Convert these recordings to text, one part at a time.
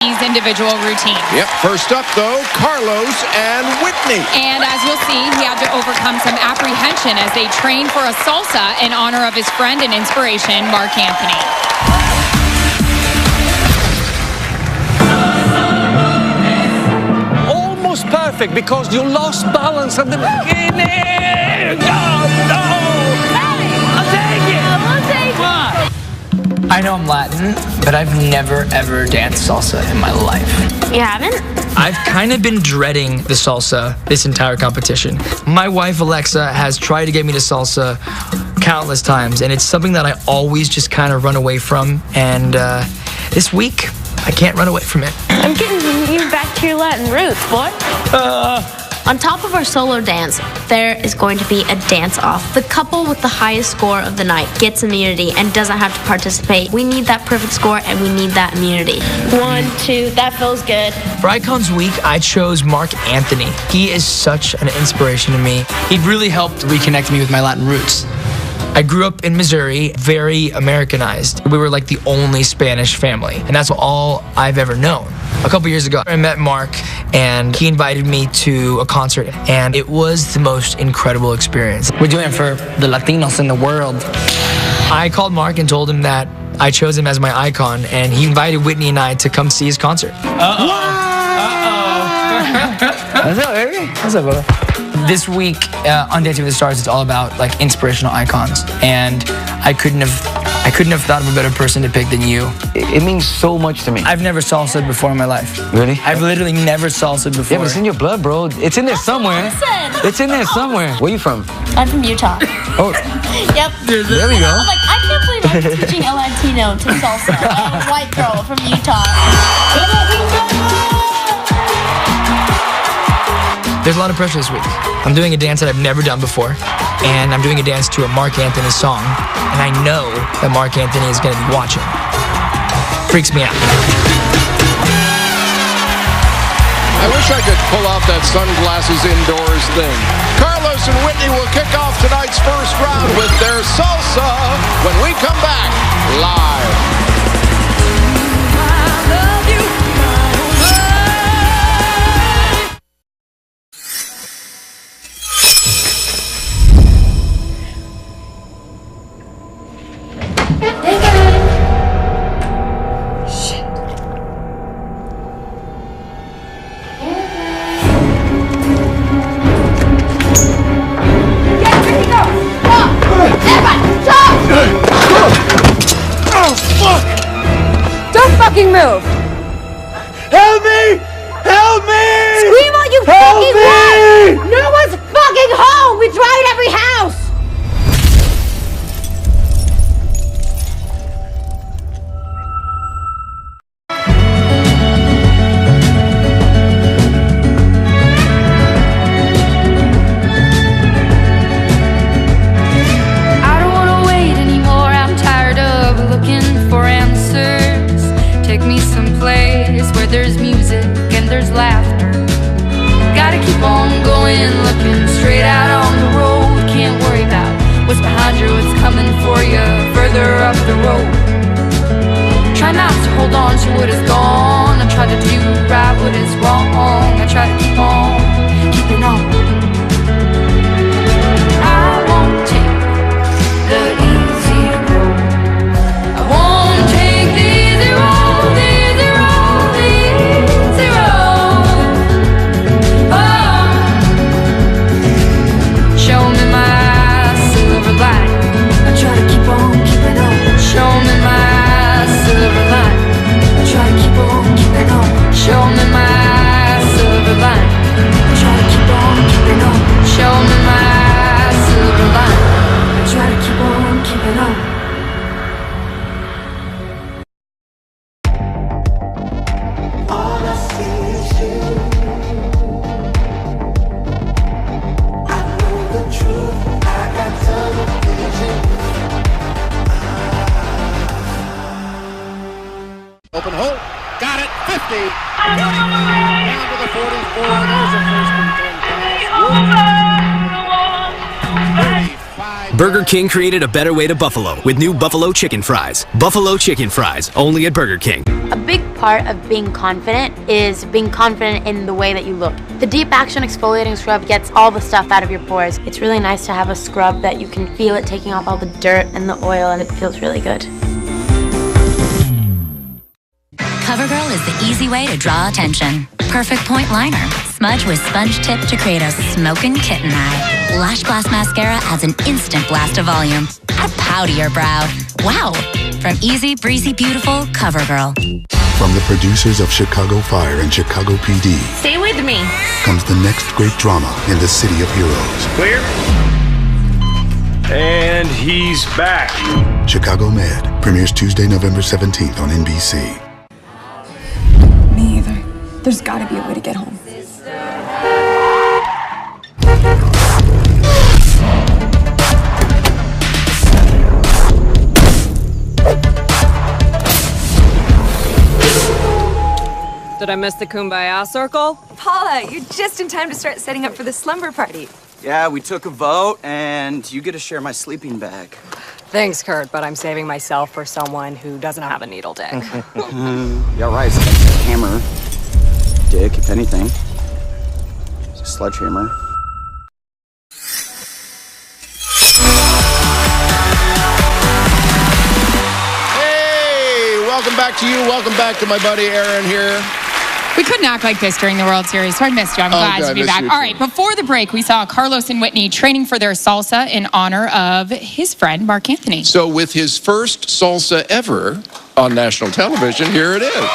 individual routine. Yep, first up though, Carlos and Witney. And as you'll see, he had to overcome some apprehension as they trained for a salsa in honor of his friend and inspiration, Mark Anthony. Almost perfect because you lost balance at the beginning. No! I'll take it! I know I'm Latin, but I've never, ever danced salsa in my life. You haven't? I've kind of been dreading the salsa this entire competition. My wife, Alexa, has tried to get me to salsa countless times, and it's something that I always just kind of run away from. And this week, I can't run away from it. I'm getting you back to your Latin roots, boy. On top of our solo dance, there is going to be a dance-off. The couple with the highest score of the night gets immunity and doesn't have to participate. We need that perfect score, and we need that immunity. 1, 2, that feels good. For Icons Week, I chose Mark Anthony. He is such an inspiration to me. He really helped reconnect me with my Latin roots. I grew up in Missouri, very Americanized. We were like the only Spanish family, and that's all I've ever known. A couple years ago, I met Mark, and he invited me to a concert, and it was the most incredible experience. We're doing it for the Latinos in the world. I called Mark and told him that I chose him as my icon, and he invited Witney and I to come see his concert. What's up, baby? What's up, brother? This week on Dancing with the Stars, it's all about like inspirational icons, and I couldn't have thought of a better person to pick than you. It means so much to me. I've never salsa'd before in my life. Really? I've literally never salsa'd before. Yeah, but it's in your blood, bro. It's in there somewhere. Listen. It's in there somewhere. Where you from? I'm from Utah. Oh. Yep. There we go. I was like, I can't believe I'm teaching a Latino to salsa. I'm a white girl from Utah. There's a lot of pressure this week. I'm doing a dance that I've never done before, and I'm doing a dance to a Mark Anthony song, and I know that Mark Anthony is going to be watching. Freaks me out. I wish I could pull off that sunglasses indoors thing. Carlos and Witney will kick off tonight's first round with their salsa when we come back live. Move! Help me! Help me! Scream all you fucking want! No one's fucking home! We tried every house! I don't want to wait anymore. I'm tired of looking for answers. Take me someplace where there's music and there's laughter. Gotta keep on going, looking straight out on the road. Can't worry about what's behind you, what's coming for you further up the road. Try not to hold on to what is gone. I try to do right what is wrong. I try to keep on keeping on. I won't take the easy road. I won't take the easy road, the easy road, the easy road. Oh, show me my silver lining. I try to keep on keeping on. Show me my silver lining. I try to keep on keeping on. Show me my silver lining. I try to keep on keeping on. Show me my silver lining. I try to keep on keeping on. Open hole, got it, 50. Down to the 44, there's a first and 10 pass. 35 Burger King created a better way to buffalo with new Buffalo Chicken Fries. Buffalo Chicken Fries, only at Burger King. A big part of being confident is being confident in the way that you look. The Deep Action Exfoliating Scrub gets all the stuff out of your pores. It's really nice to have a scrub that you can feel it taking off all the dirt and the oil, and it feels really good. CoverGirl is the easy way to draw attention. Perfect point liner. Smudge with sponge tip to create a smoking kitten eye. Lash Blast Mascara adds an instant blast of volume. Add a pow to your brow. Wow! From Easy Breezy Beautiful CoverGirl. From the producers of Chicago Fire and Chicago PD. Stay with me. Comes the next great drama in the City of Heroes. Clear. And he's back. Chicago Med premieres Tuesday, November 17th on NBC. Me either. There's gotta be a way to get home. Did I miss the Kumbaya circle? Paula, you're just in time to start setting up for the slumber party. Yeah, we took a vote, and you get to share my sleeping bag. Thanks, Kurt, but I'm saving myself for someone who doesn't have a needle dick. Yeah, right. It's like a hammer. Dick, if anything. It's a sledgehammer. Hey, welcome back to you. Welcome back to my buddy Aaron here. We couldn't act like this during the World Series, so I missed you. I'm glad to be back. All right, before the break, we saw Carlos and Witney training for their salsa in honor of his friend, Mark Anthony. So with his first salsa ever on national television, here it is.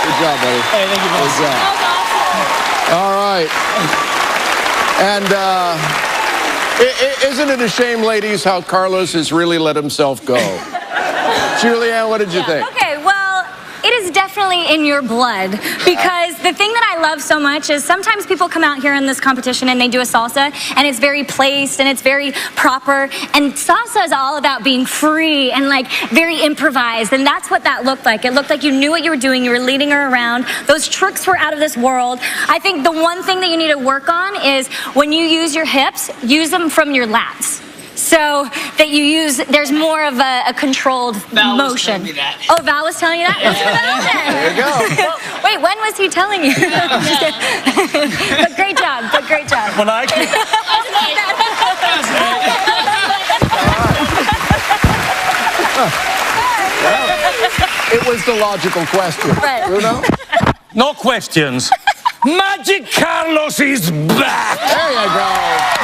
Good job, buddy. Hey, thank you, boss. Good job. All right. And isn't it a shame, ladies, how Carlos has really let himself go? Julianne, what did you think? Okay, well, it is definitely in your blood, because the thing that I love so much is sometimes people come out here in this competition and they do a salsa and it's very placed and it's very proper, and salsa is all about being free and like very improvised, and that's what that looked like. It looked like you knew what you were doing, you were leading her around. Those tricks were out of this world. I think the one thing that you need to work on is when you use your hips, use them from your lats. So that you use, there's more of a controlled motion. Oh, Val was telling you that? Let's put that on there. There you go. Wait, when was he telling you? But great job, but great job. When I can... It was the logical question. Right. Bruno? No questions. Magic Carlos is back! There you go.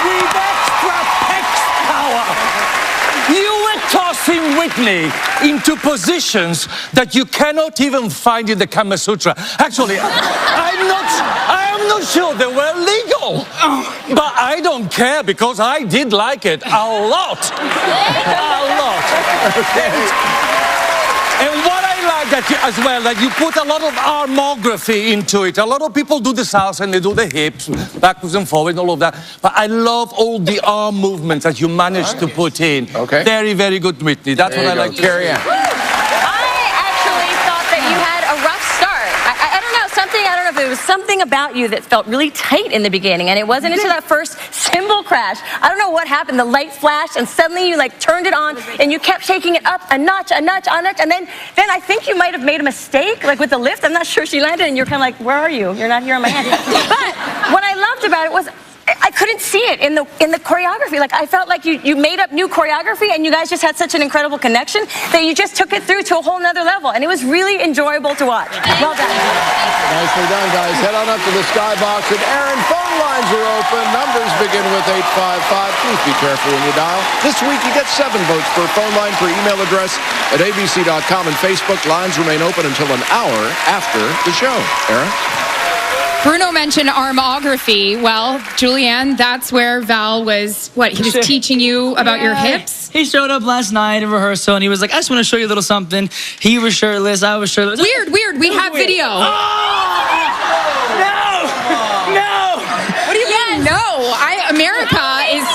With extra pex power. You were tossing Witney into positions that you cannot even find in the Kama Sutra. Actually, I am not sure they were legal. But I don't care, because I did like it a lot. A lot. Okay. And what I like that you, as well, that you put a lot of armography into it. A lot of people do the salsa and they do the hips, backwards and forward and all of that. But I love all the arm movements that you managed to put in. Okay. Very, very good, Whitney. That's what I like. Carrie Ann. I don't know if it was something about you that felt really tight in the beginning, and it wasn't until that first cymbal crash. I don't know what happened. The light flashed, and suddenly you like turned it on, and you kept taking it up a notch, and then I think you might have made a mistake, like with the lift. I'm not sure she landed, and you're kind of like, where are you? You're not here on my hand. But what I loved about it was I couldn't see it in the choreography. Like, I felt like you made up new choreography, and you guys just had such an incredible connection that you just took it through to a whole nother level, and it was really enjoyable to watch. Well done. Nicely done, guys. Head on up to the skybox, and Aaron, phone lines are open. Numbers begin with 855. Please be careful when you dial. This week, you get 7 votes per phone line per email address at abc.com and Facebook. Lines remain open until an hour after the show. Aaron? Bruno mentioned armography. Well, Julianne, that's where Val was, he was teaching you about your hips? He showed up last night in rehearsal, and he was like, I just want to show you a little something. He was shirtless, I was shirtless. Weird. We have video. Oh! No! What do you mean, no? America is...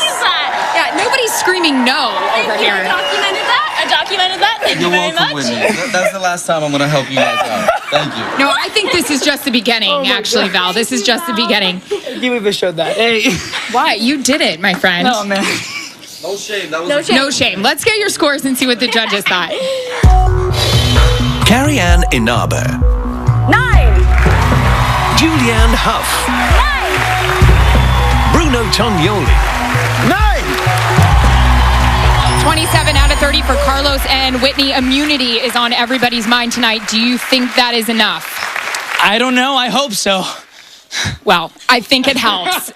Yeah, nobody's screaming no over here. I documented that. Thank you very much. Whitney. That's the last time I'm going to help you guys out. Thank you. No, I think this is just the beginning, actually, Val. This is just the beginning. You even showed that. Hey. Why? You did it, my friend. No, man. No shame. That was no shame. Let's get your scores and see what the judges thought. Carrie Ann Inaber. 9. Julianne Hough. 9. Bruno Tognoli. 9. 27 out of 30 for Carlos and Whitney. Immunity is on everybody's mind tonight. Do you think that is enough? I don't know. I hope so. Well, I think it helps.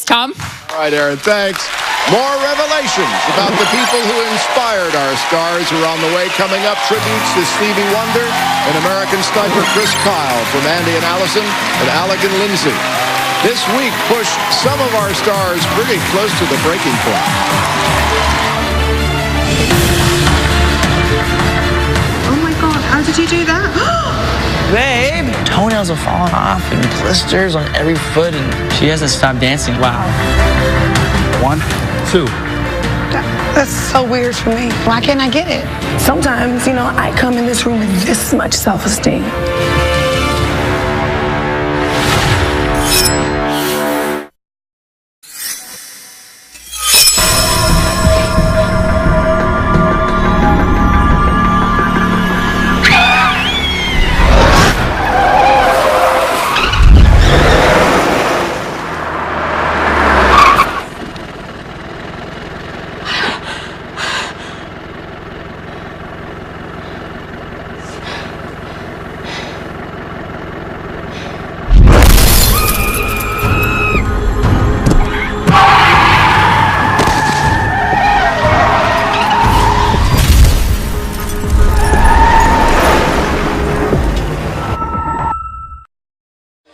Tom? All right, Aaron, thanks. More revelations about the people who inspired our stars are on the way. Coming up, tributes to Stevie Wonder and American sniper Chris Kyle from Andy and Allison and Alec and Lindsay. This week pushed some of our stars pretty close to the breaking point. Oh my God, how did you do that? Babe, toenails are falling off and blisters on every foot, and she has to stop dancing. Wow. 1, 2. That's so weird for me. Why can't I get it? Sometimes, I come in this room with this much self-esteem.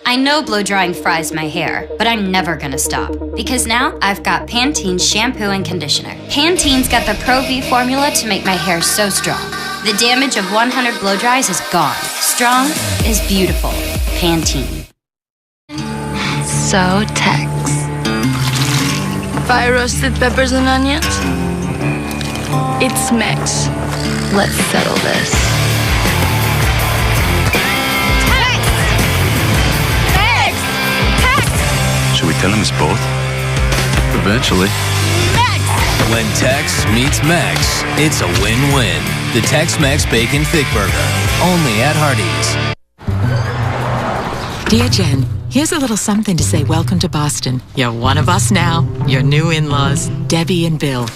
I know blow drying fries my hair, but I'm never gonna stop. Because now I've got Pantene's shampoo and conditioner. Pantene's got the Pro V formula to make my hair so strong. The damage of 100 blow dries is gone. Strong is beautiful. Pantene. So, Tex. 5 roasted peppers and onions? It's Mex. Let's settle this. Should we tell him it's both? Eventually. When Tex meets Mex, it's a win-win. The Tex-Mex Bacon Thick Burger, only at Hardee's. Dear Jen, here's a little something to say welcome to Boston. You're one of us now, your new in-laws, Debbie and Bill.